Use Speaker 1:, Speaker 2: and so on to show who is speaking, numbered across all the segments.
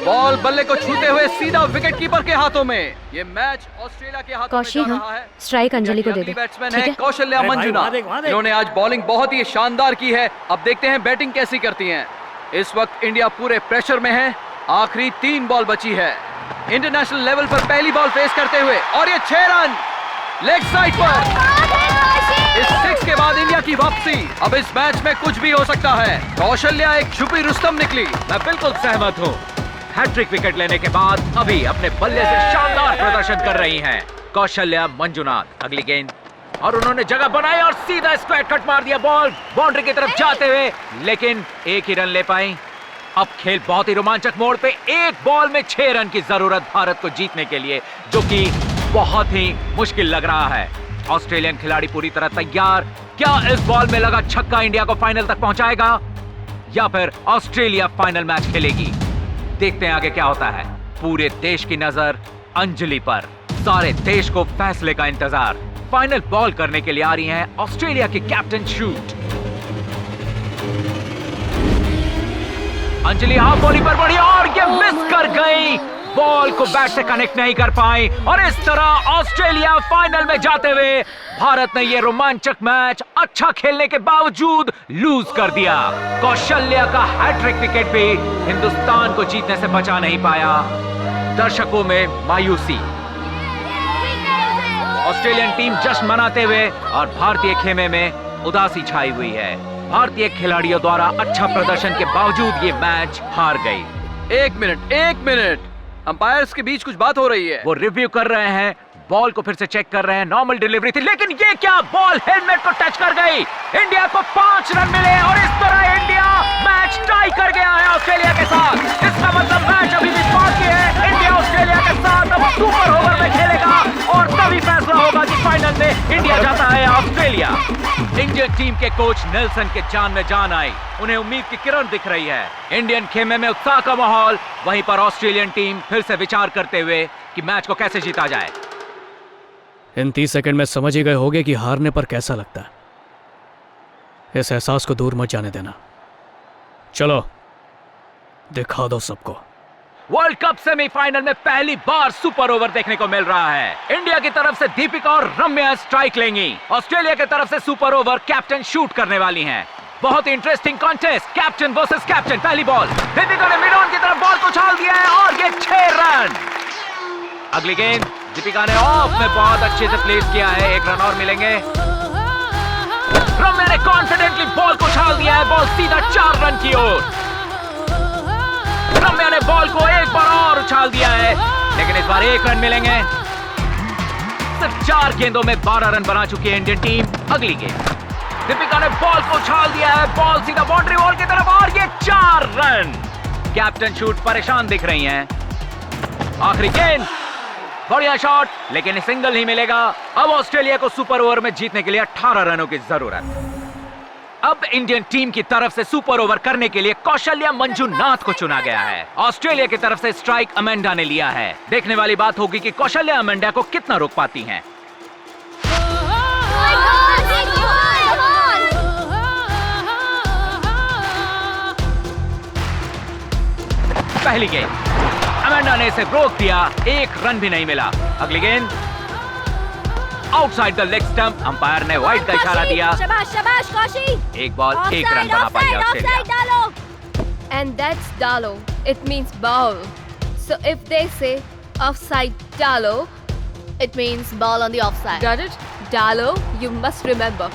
Speaker 1: Ball बल्ले को छूते हुए सीधा विकेट कीपर के हाथों में। ये मैच ऑस्ट्रेलिया के हाथों में जा रहा है।
Speaker 2: स्ट्राइक अंजलि को दे दे।
Speaker 1: बैट्समैन है कौशल्या मंजुनाथ। इन्होंने आज बॉलिंग बहुत ही शानदार की है। अब देखते हैं बैटिंग कैसी करती हैं। इस वक्त इंडिया पूरे प्रेशर में है। आखिरी 3 बॉल बची है। इंटरनेशनल लेवल पर पहली बॉल फेस करते हुए और ये 6 रन लेग साइड पर। इस 6 के बाद इंडिया की वापसी। अब इस मैच में कुछ भी हो सकता है। कौशल्या एक छुपी रुस्तम निकली।
Speaker 3: मैं बिल्कुल सहमत हूँ। हैट्रिक विकेट लेने के बाद अभी अपने बल्ले से शानदार प्रदर्शन कर रही हैं कौशल्या मंजुनाथ। अगली गेंद और उन्होंने जगह बनाई और सीधा स्क्वायर कट मार दिया। बॉल बाउंड्री की तरफ जाते हुए, लेकिन एक ही रन ले पाई। अब खेल बहुत ही रोमांचक मोड़ पे। एक बॉल में 6 रन की जरूरत भारत को जीतने के लिए, जो कि बहुत ही मुश्किल लग रहा है। ऑस्ट्रेलियन खिलाड़ी पूरी तरह तैयार। क्या इस बॉल में लगा छक्का इंडिया को फाइनल तक पहुंचाएगा या फिर ऑस्ट्रेलिया फाइनल मैच खेलेगी? देखते हैं आगे क्या होता है। पूरे देश की नजर अंजलि पर। सारे देश को फैसले का इंतजार। फाइनल बॉल करने के लिए आ रही हैं ऑस्ट्रेलिया की कैप्टन शूट। अंजलि हाफ बॉली पर बढ़ी और ये मिस कर गई। बॉल को बैट से कनेक्ट नहीं कर पाई और इस तरह ऑस्ट्रेलिया फाइनल में जाते हुए भारत ने यह रोमांचक मैच अच्छा खेलने के बावजूद लूज कर दिया। कौशल्या का हैट्रिक विकेट भी हिंदुस्तान को जीतने से बचा नहीं पाया। दर्शकों में मायूसी। ऑस्ट्रेलियन टीम जश्न मनाते हुए और भारतीय खेमे में उदासी छाई हुई है। भारतीय खिलाड़ियों द्वारा अच्छा प्रदर्शन के बावजूद ये मैच हार गई।
Speaker 1: एक मिनट अंपायर्स के बीच कुछ बात हो रही है।
Speaker 3: वो रिव्यू कर रहे हैं, बॉल को फिर से चेक कर रहे हैं। नॉर्मल डिलीवरी थी, लेकिन ये क्या, बॉल हेलमेट को टच कर गई। इंडिया को 5 रन मिले और इस तरह इंडिया मैच टाई कर गया है ऑस्ट्रेलिया के साथ। इसका मतलब मैच अभी भी बाकी है। इंडिया ऑस्ट्रेलिया के साथ अब सुपर ओवर में खेलेगा और तभी फैसला होगा कि फाइनल में इंडिया जाता है ऑस्ट्रेलिया। इंडियन टीम के कोच नेल्सन के जान में जान आई। उन्हें उम्मीद की किरण दिख रही है। इंडियन खेमे में उत्साह का माहौल। वहीं पर ऑस्ट्रेलियन टीम फिर से विचार करते हुए कि मैच को कैसे जीता जाए।
Speaker 4: इन 30 सेकंड में समझ ही गए होगे कि हारने पर कैसा लगता है। इस एहसास को दूर मत जाने देना। चलो दिखा दो सबको।
Speaker 3: वर्ल्ड कप सेमीफाइनल में पहली बार सुपर ओवर देखने को मिल रहा है। इंडिया की तरफ से दीपिका और रम्या स्ट्राइक लेंगी। ऑस्ट्रेलिया की तरफ से सुपर ओवर कैप्टन शूट करने वाली हैं। बहुत ही interesting contest, captain versus captain. पहली बॉल, दीपिका ने मिड ऑन की तरफ बॉल को उछाल दिया है और ये 6 रन। अगली गेंद दीपिका ने ऑफ में बहुत अच्छे से प्लेस किया है। 1 रन और मिलेंगे। रम्या ने कॉन्फिडेंटली बॉल को उछाल दिया है। बॉल सीधा 4 रन की ओर। रम्या ने बॉल को एक बार और उछाल दिया है, लेकिन इस बार 1 रन मिलेंगे। सिर्फ 4 गेंदों में 12 रन बना चुकी है इंडियन टीम। अगली गेंद दीपिका ने बॉल को उछाल दिया है। बॉल सीधा बाउंड्री वॉल की तरफ और ये 4 रन। कैप्टन शूट परेशान दिख रही हैं। आखिरी गेंद, बढ़िया शॉट, लेकिन सिंगल ही मिलेगा। अब ऑस्ट्रेलिया को सुपर ओवर में जीतने के लिए 18 रनों की जरूरत। अब इंडियन टीम की तरफ से सुपर ओवर करने के लिए कौशल्या मंजुनाथ को चुना गया है। ऑस्ट्रेलिया की तरफ से स्ट्राइक अमेंडा ने लिया है। देखने वाली बात होगी कि कौशल्या अमेंडा को कितना रोक पाती हैं। पहली गेंद अमेंडा ने इसे रोक दिया। 1 रन भी नहीं मिला। अगली गेंद outside the leg stump. Umpire ने वाइड का इशारा दिया।
Speaker 2: शाबाश शाबाश कौशी।
Speaker 3: 1 बॉल 1 रन बना पाई ऑस्ट्रेलिया।
Speaker 2: डालो। And that's dalo. It means ball. So if they say offside dalo, it means ball on the offside. Got it? Dalo, you must remember.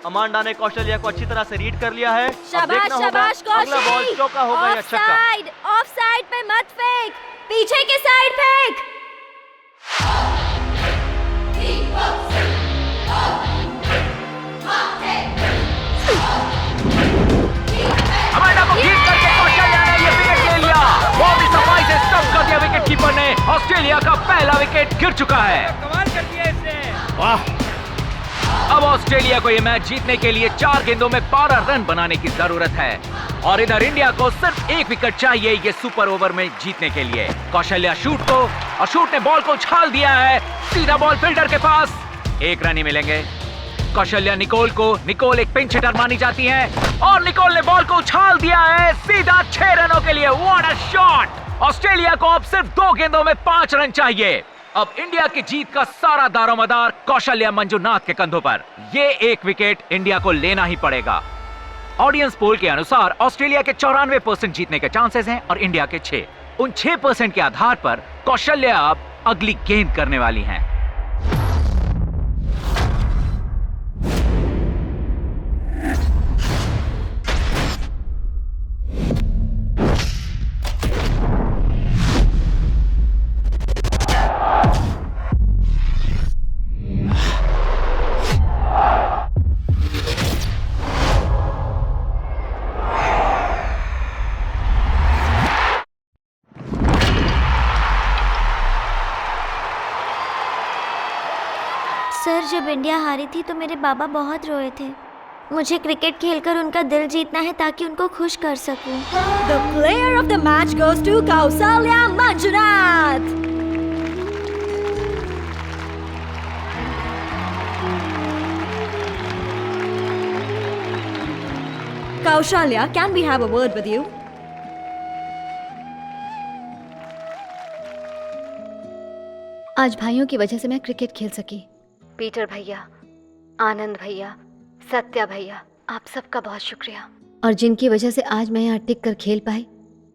Speaker 5: Amanda ने कौशल्या को अच्छी तरह से रीड कर लिया है।
Speaker 2: शाबाश शाबाश कौशी।
Speaker 5: अगला बॉल चौका होगा या छक्का।
Speaker 2: ऑफसाइड, ऑफसाइड पे मत फेंक, पीछे के साइड फेंक।
Speaker 3: अमांडा को बीट करके कौशल्या ने ये विकेट ले लिया। बहुत ही सफाई से स्टंप कर दिया विकेट कीपर ने। ऑस्ट्रेलिया का पहला विकेट गिर चुका है।
Speaker 5: कमाल कर दिया इसने।
Speaker 4: वाह,
Speaker 3: अब ऑस्ट्रेलिया को यह मैच जीतने के लिए 4 गेंदों में 12 रन बनाने की जरूरत है और इधर इंडिया को सिर्फ 1 विकेट चाहिए ये सुपर ओवर में जीतने के लिए। कौशल्या शूट को और शूट ने बॉल को उछाल दिया है, सीधा बॉल फील्डर के पास, 1 रन ही मिलेंगे। कौशल्या निकोल को, निकोल एक पिंच हिटर मानी जाती है और निकोल ने बॉल को उछाल दिया है सीधा 6 रनों के लिए। What a shot! ऑस्ट्रेलिया को अब सिर्फ 2 गेंदों में 5 रन चाहिए। अब इंडिया की जीत का सारा दारोमदार कौशल्या मंजुनाथ के कंधों पर। ये 1 विकेट इंडिया को लेना ही पड़ेगा। ऑडियंस पोल के अनुसार ऑस्ट्रेलिया के 94% जीतने के चांसेस हैं और इंडिया के 6। उन 6% के आधार पर कौशल्या अब अगली गेंद करने वाली हैं।
Speaker 6: सर, जब इंडिया हारी थी तो मेरे बाबा बहुत रोए थे। मुझे क्रिकेट खेलकर उनका दिल जीतना है ताकि उनको खुश कर सकूं।
Speaker 7: The player of the match goes to Kausalya Manjunath. Kaushalya, can we have a word with you?
Speaker 2: आज भाइयों की वजह से मैं क्रिकेट खेल सकी। पीटर भैया, आनंद भैया, सत्या भैया, आप सबका बहुत शुक्रिया। और जिनकी वजह से आज मैं यहाँ टिक कर खेल पाई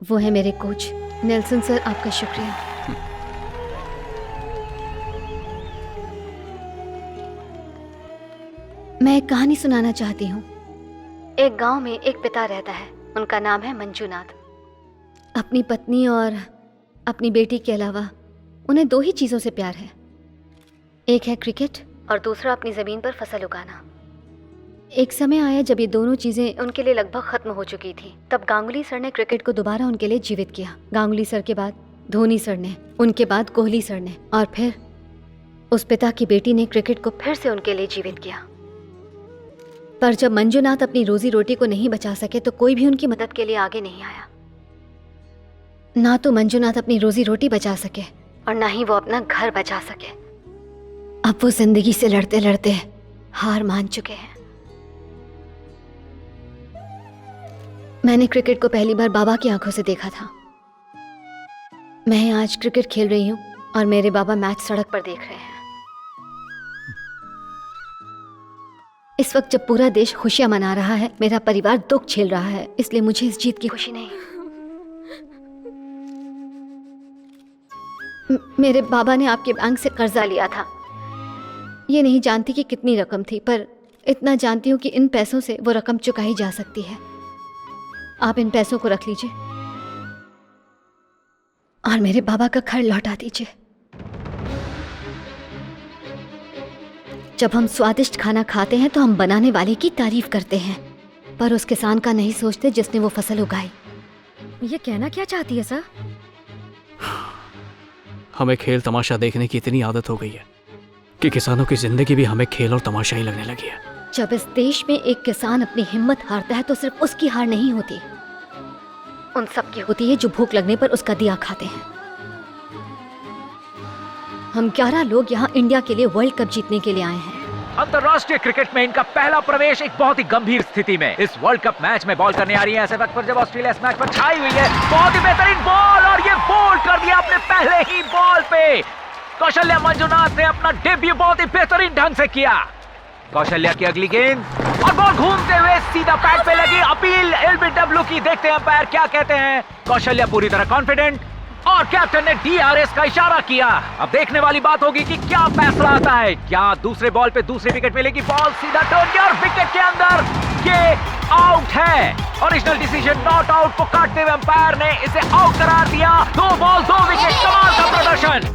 Speaker 2: वो है मेरे कोच नेल्सन सर, आपका शुक्रिया। मैं एक कहानी सुनाना चाहती हूँ। एक गांव में एक पिता रहता है, उनका नाम है मंजूनाथ। अपनी पत्नी और अपनी बेटी के अलावा उन्हें 2 ही चीज़ों से प्यार है, एक है क्रिकेट और दूसरा अपनी ज़मीन पर फसल उगाना। एक समय आया जब ये दोनों चीज़ें उनके लिए लगभग ख़त्म हो चुकी थी। तब गांगुली सर ने क्रिकेट को दोबारा उनके लिए जीवित किया। गांगुली सर के बाद धोनी सर ने, उनके बाद कोहली सर ने, और फिर उस पिता की बेटी ने क्रिकेट को फिर से उनके लिए जीवित किया। पर जब मंजूनाथ अपनी रोजी रोटी को नहीं बचा सके तो कोई भी उनकी मदद के लिए आगे नहीं आया। ना तो मंजूनाथ अपनी रोजी रोटी बचा सके और ना ही वो अपना घर बचा सके। अब वो जिंदगी से लड़ते लड़ते हार मान चुके हैं। मैंने क्रिकेट को पहली बार बाबा की आंखों से देखा था। मैं आज क्रिकेट खेल रही हूँ और मेरे बाबा मैच सड़क पर देख रहे हैं। इस वक्त जब पूरा देश खुशियां मना रहा है, मेरा परिवार दुख झेल रहा है, इसलिए मुझे इस जीत की खुशी नहीं। मेरे बाबा ने आपके बैंक से कर्जा लिया था। ये नहीं जानती कि कितनी रकम थी, पर इतना जानती हूँ कि इन पैसों से वो रकम चुकाई जा सकती है। आप इन पैसों को रख लीजिए और मेरे बाबा का घर लौटा दीजिए। जब हम स्वादिष्ट खाना खाते हैं तो हम बनाने वाले की तारीफ करते हैं, पर उस किसान का नहीं सोचते जिसने वो फसल उगाई।
Speaker 7: ये कहना क्या चाहती है सर?
Speaker 4: हमें खेल तमाशा देखने की इतनी आदत हो गई है कि किसानों की जिंदगी भी हमें खेल और तमाशा ही लगने लगी है।
Speaker 2: जब इस देश में एक किसान अपनी हिम्मत हारता है तो सिर्फ उसकी हार नहीं होती, उन सब की होती है जो भूख लगने पर उसका दिया खाते हैं। हम 11 लोग यहाँ इंडिया के लिए वर्ल्ड कप जीतने के लिए आए हैं।
Speaker 3: अंतरराष्ट्रीय क्रिकेट में इनका पहला प्रवेश एक बहुत ही गंभीर स्थिति में। इस वर्ल्ड कप मैच में बॉल करने आ रही है ऐसे वक्त पर जब ऑस्ट्रेलिया इस मैच पर छाई हुई है। बहुत ही बेहतरीन बॉल और ये बोल्ड कर दिया अपने पहले ही बॉल पे। कौशल्या मंजुनाथ ने अपना डेब्यू बहुत ही बेहतरीन ढंग से किया। कौशल्या की अगली गेंद और बॉल घूमते हुए सीधा पैड पे लगी। अपील एलबीडब्ल्यू की, देखते हैं अंपायर क्या कहते हैं। कौशल्या पूरी तरह कॉन्फिडेंट और कैप्टन ने डीआरएस का इशारा किया। अब देखने वाली बात होगी कि क्या फैसला आता है। क्या दूसरे बॉल पे दूसरी विकेट मिलेगी? बॉल सीधा टर्न किया और विकेट के अंदर ये आउट है। ओरिजिनल डिसीजन नॉट आउट को काटते हुए अंपायर ने इसे आउट करार दिया। 2 बॉल 2 विकेट, कमाल का प्रदर्शन।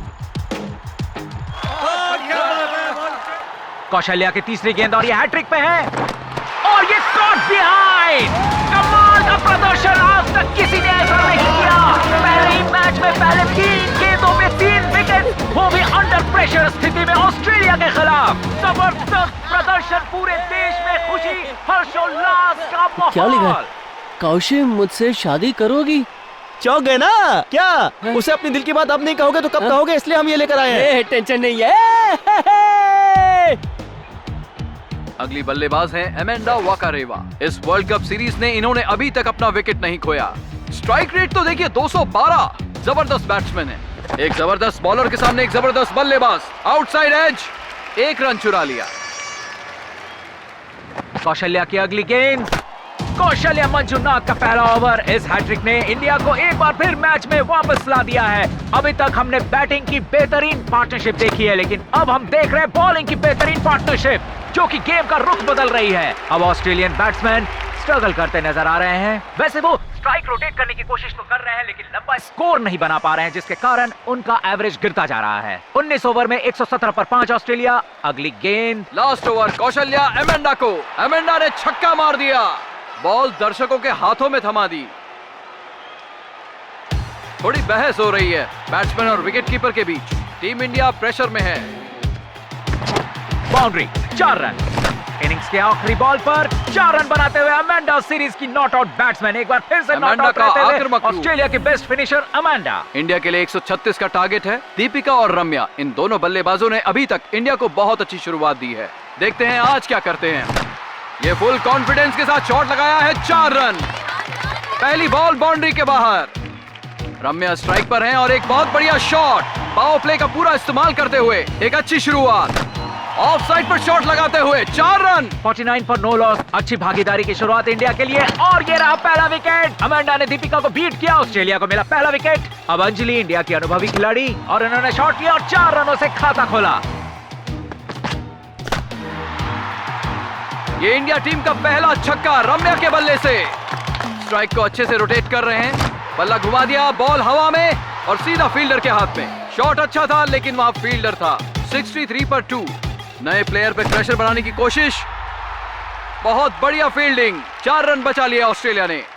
Speaker 3: कौशल्या की तीसरी गेंद और ये हैट्रिक पे है और ये कॉट बिहाइंड। कमाल का प्रदर्शन, आज तक किसी ने ऐसा नहीं किया। पहले ही मैच में पहले 3 गेंदों में 3 विकेट, वो भी अंडर प्रेशर स्थिति में ऑस्ट्रेलिया के खिलाफ। जबरदस्त प्रदर्शन पूरे देश में खुशी, हर्षोल्लास का
Speaker 8: क्या लिखा
Speaker 3: माहौल।
Speaker 8: है? कौशिक मुझसे शादी करोगी?
Speaker 5: चौंक गए ना क्या? उसे अपनी दिल की बात अब नहीं कहोगे तो कब कहोगे, इसलिए हम ये लेकर आए हैं।
Speaker 8: टेंशन नहीं है।
Speaker 1: अगली बल्लेबाज हैं अमेंडा वाकारेवा। इस वर्ल्ड कप सीरीज ने इन्होंने अभी तक अपना विकेट नहीं खोया। स्ट्राइक रेट तो देखिए 212। जबरदस्त बैट्समैन है। एक जबरदस्त बॉलर के सामने एक जबरदस्त बल्लेबाज। आउटसाइड एज, 1 रन चुरा लिया।
Speaker 3: कौशल्या की अगली गेंद, कौशल्या मंजुनाथ का पहला ओवर। इस हैट्रिक ने इंडिया को एक बार फिर मैच में वापस ला दिया है। अभी तक हमने बैटिंग की बेहतरीन पार्टनरशिप देखी है, लेकिन अब हम देख रहे हैं बॉलिंग की बेहतरीन पार्टनरशिप, जो कि गेम का रुख बदल रही है। अब ऑस्ट्रेलियन बैट्समैन स्ट्रगल करते नजर आ रहे हैं। वैसे वो स्ट्राइक रोटेट करने की कोशिश तो कर रहे हैं, लेकिन लंबा स्कोर नहीं बना पा रहे हैं, जिसके कारण उनका एवरेज गिरता जा रहा है। 19 ओवर में 117 पर 5 ऑस्ट्रेलिया। अगली गेंद,
Speaker 1: लास्ट ओवर, कौशल्या अमेंडा को। अमेंडा ने छक्का मार दिया। बॉल दर्शकों के हाथों में थमा दी। थोड़ी बहस हो रही है बैट्समैन और विकेटकीपर के बीच। टीम इंडिया प्रेशर में है।
Speaker 3: Boundary, 4 run. इनिंग्स के आखिरी बॉल पर 4 रन बनाते हुए अमेंडा सीरीज की नॉट आउट बैट्समैन। एक बार फिर से नॉट
Speaker 1: अमेंडा
Speaker 3: आउट
Speaker 1: का
Speaker 3: रहते हुए
Speaker 1: आक्रामक रूप।
Speaker 3: ऑस्ट्रेलिया की बेस्ट फिनिशर अमेंडा।
Speaker 1: इंडिया के लिए 136 का टारगेट है। दीपिका और रम्या, इन दोनों बल्लेबाजों ने अभी तक इंडिया को बहुत अच्छी शुरुआत दी है। देखते हैं आज क्या करते हैं। ये फुल कॉन्फिडेंस के साथ शॉट लगाया है, 4 रन। पहली बॉल बाउंड्री के बाहर। रम्या स्ट्राइक पर हैं और एक बहुत बढ़िया शॉट। पावर प्ले का पूरा इस्तेमाल करते हुए एक अच्छी शुरुआत। ऑफ साइड पर शॉट लगाते हुए 4 रन।
Speaker 3: 49 पर नो लॉस। अच्छी भागीदारी की शुरुआत इंडिया के लिए, और ये रहा पहला विकेट। अमेंडा ने दीपिका को बीट किया, ऑस्ट्रेलिया को मिला पहला विकेट। अब अंजलि, इंडिया की अनुभवी खिलाड़ी, और इन्होंने शॉट किया और 4 रनों से खाता खोला।
Speaker 1: ये इंडिया टीम का पहला छक्का रम्या के बल्ले से। स्ट्राइक को अच्छे से रोटेट कर रहे हैं। बल्ला घुमा दिया, बॉल हवा में और सीधा फील्डर के हाथ में। शॉट अच्छा था, लेकिन वहां फील्डर था। 63 पर 2। नए प्लेयर पे प्रेशर बनाने की कोशिश। बहुत बढ़िया फील्डिंग। 4 रन बचा लिया ऑस्ट्रेलिया ने।